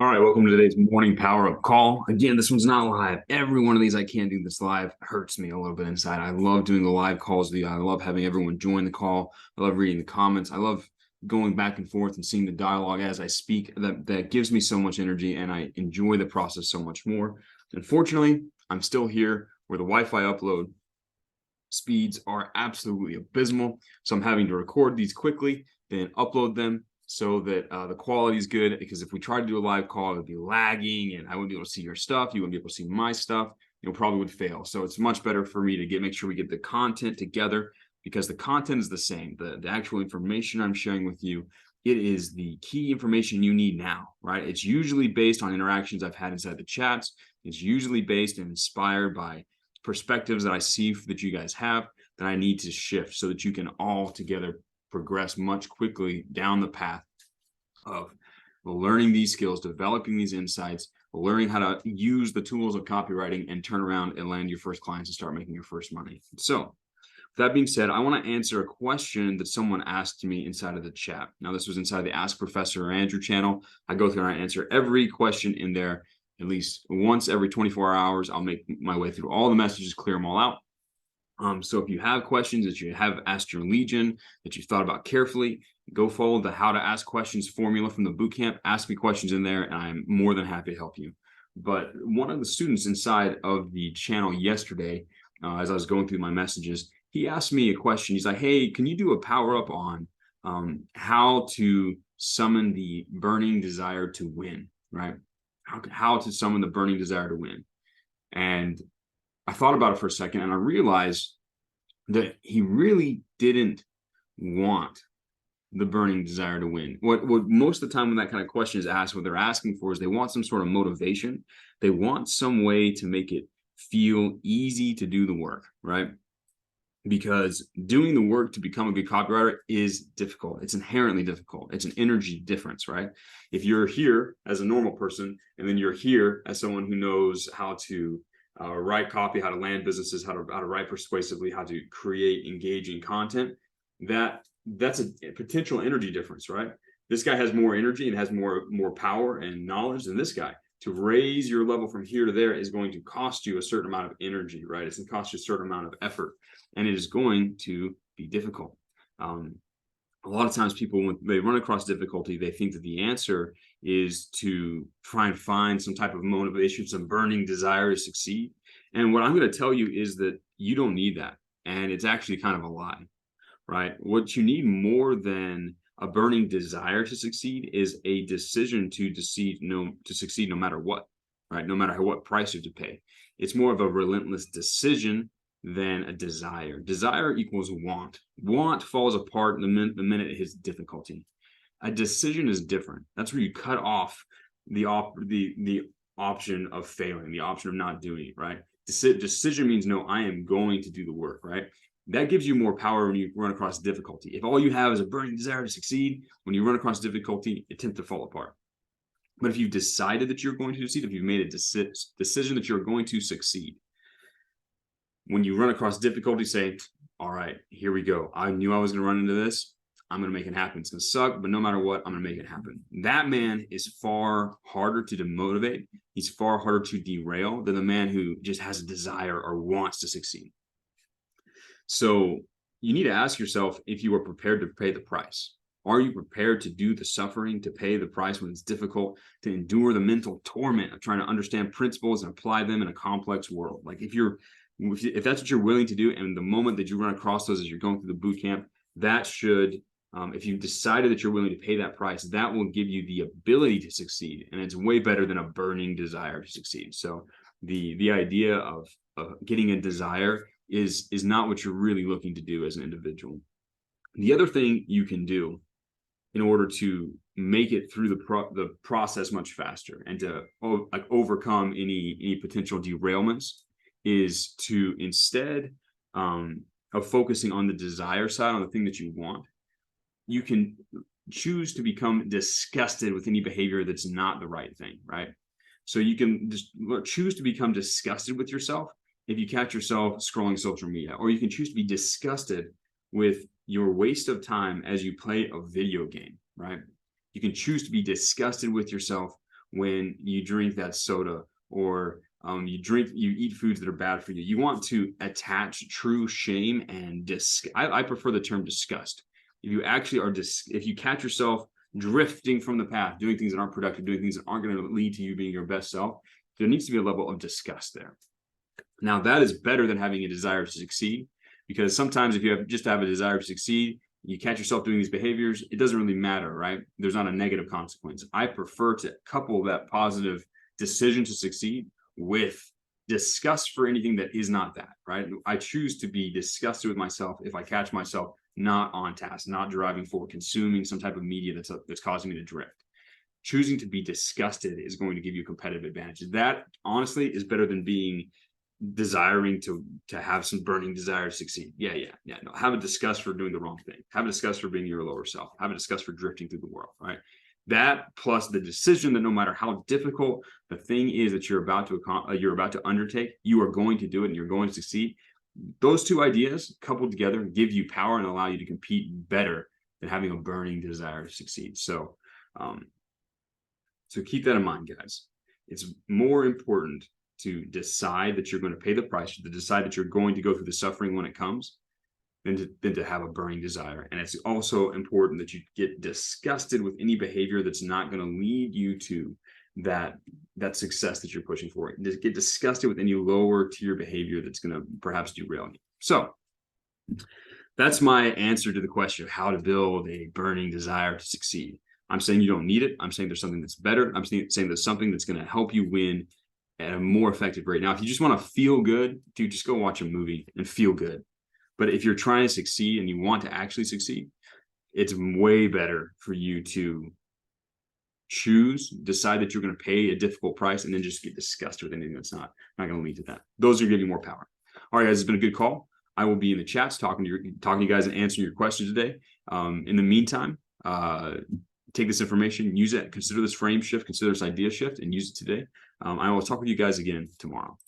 All right, welcome to today's morning power up call. Again, this one's not live. Every one of these I can't do this live. Hurts me a little bit inside. I love doing the live calls. I love having everyone join the call. I love reading the comments. I love going back and forth and seeing the dialogue as I speak. That gives me so much energy, and I enjoy the process so much more. Unfortunately, I'm still here where the Wi-Fi upload speeds are absolutely abysmal. So I'm having to record these quickly, then upload them so that the quality is good. Because if we try to do a live call, it would be lagging and I wouldn't be able to see your stuff. You wouldn't be able to see my stuff. You probably would fail. So it's much better for me to make sure we get the content together, because the content is the same. The actual information I'm sharing with you, it is the key information you need now, right? It's usually based on interactions I've had inside the chats. It's usually based and inspired by perspectives that I see that you guys have that I need to shift so that you can all together progress much quickly down the path of learning these skills, developing these insights, learning how to use the tools of copywriting and turn around and land your first clients and start making your first money. So that being said, I want to answer a question that someone asked me inside of the chat. Now, this was inside the Ask Professor Andrew channel. I go through and I answer every question in there at least once every 24 hours. I'll make my way through all the messages, clear them all out. So if you have questions that you have asked your Legion, that you've thought about carefully, go follow the How to Ask Questions formula from the bootcamp. Ask me questions in there, and I'm more than happy to help you. But one of the students inside of the channel yesterday, as I was going through my messages, he asked me a question. He's like, hey, can you do a power up on how to summon the burning desire to win, right? How to summon the burning desire to win. And I thought about it for a second, and I realized that he really didn't want the burning desire to win. What most of the time when that kind of question is asked, what they're asking for is they want some sort of motivation. They want some way to make it feel easy to do the work, right? Because doing the work to become a good copywriter is difficult. It's inherently difficult. It's an energy difference, right? If you're here as a normal person, and then you're here as someone who knows how to write copy, how to land businesses, how to write persuasively, how to create engaging content, that's a potential energy difference, right? This guy has more energy and has more power and knowledge than this guy. To raise your level from here to there is going to cost you a certain amount of energy, right? It's going to cost you a certain amount of effort, and it is going to be difficult. A lot of times people, when they run across difficulty, they think that the answer is to try and find some type of motivation, some burning desire to succeed. And what I'm going to tell you is that you don't need that. And it's actually kind of a lie, right? What you need more than a burning desire to succeed is a decision to succeed no matter what, right? No matter what price you have to pay. It's more of a relentless decision than a desire. Desire equals want. Want falls apart the minute it hits difficulty. A decision is different. That's where you cut off the option of failing, the option of not doing it, right? Decision means, no, I am going to do the work, right? That gives you more power when you run across difficulty. If all you have is a burning desire to succeed, when you run across difficulty, it tends to fall apart. But if you've decided that you're going to succeed, if you've made a decision that you're going to succeed, when you run across difficulty, say, all right, here we go. I knew I was going to run into this. I'm going to make it happen. It's going to suck, but no matter what, I'm going to make it happen. That man is far harder to demotivate. He's far harder to derail than the man who just has a desire or wants to succeed. So you need to ask yourself if you are prepared to pay the price. Are you prepared to do the suffering, to pay the price when it's difficult, to endure the mental torment of trying to understand principles and apply them in a complex world? Like if that's what you're willing to do, and the moment that you run across those as you're going through the boot camp, that should, if you've decided that you're willing to pay that price, that will give you the ability to succeed. And it's way better than a burning desire to succeed. So the idea of getting a desire is not what you're really looking to do as an individual. The other thing you can do in order to make it through the process much faster and to overcome any potential derailments is to, instead of focusing on the desire side, on the thing that you want, you can choose to become disgusted with any behavior that's not the right thing, right? So you can just choose to become disgusted with yourself if you catch yourself scrolling social media, or you can choose to be disgusted with your waste of time as you play a video game, right? You can choose to be disgusted with yourself when you drink that soda, or you eat foods that are bad for you. You want to attach true shame and I prefer the term disgust. If you actually are, if you catch yourself drifting from the path, doing things that aren't productive, doing things that aren't going to lead to you being your best self, there needs to be a level of disgust there. Now, that is better than having a desire to succeed, because sometimes if you just have a desire to succeed, you catch yourself doing these behaviors, it doesn't really matter, right? There's not a negative consequence. I prefer to couple that positive decision to succeed with disgust for anything that is not that, right? I choose to be disgusted with myself if I catch myself not on task, not driving forward, consuming some type of media that's causing me to drift. Choosing to be disgusted is going to give you a competitive advantage. That honestly is better than being desiring to have some burning desire to succeed. Yeah. No, have a disgust for doing the wrong thing. Have a disgust for being your lower self. Have a disgust for drifting through the world, right? That plus the decision that no matter how difficult the thing is that you're about to undertake, you are going to do it and you're going to succeed. Those two ideas coupled together give you power and allow you to compete better than having a burning desire to succeed. So keep that in mind, guys. It's more important to decide that you're going to pay the price, to decide that you're going to go through the suffering when it comes, than to have a burning desire. And it's also important that you get disgusted with any behavior that's not going to lead you to that success that you're pushing for. Just get disgusted with any lower tier behavior that's going to perhaps derail you. So that's my answer to the question of how to build a burning desire to succeed. I'm saying you don't need it. I'm saying there's something that's better. I'm saying there's something that's going to help you win at a more effective rate. Now, if you just want to feel good, dude, just go watch a movie and feel good. But if you're trying to succeed and you want to actually succeed, it's way better for you to decide that you're going to pay a difficult price, and then just get disgusted with anything that's not going to lead to that. Those are going to give you more power. All right, guys, it's been a good call. I will be in the chats talking to you guys and answering your questions today. In the meantime, take this information, use it, consider this frame shift, consider this idea shift, and use it today. I will talk with you guys again tomorrow.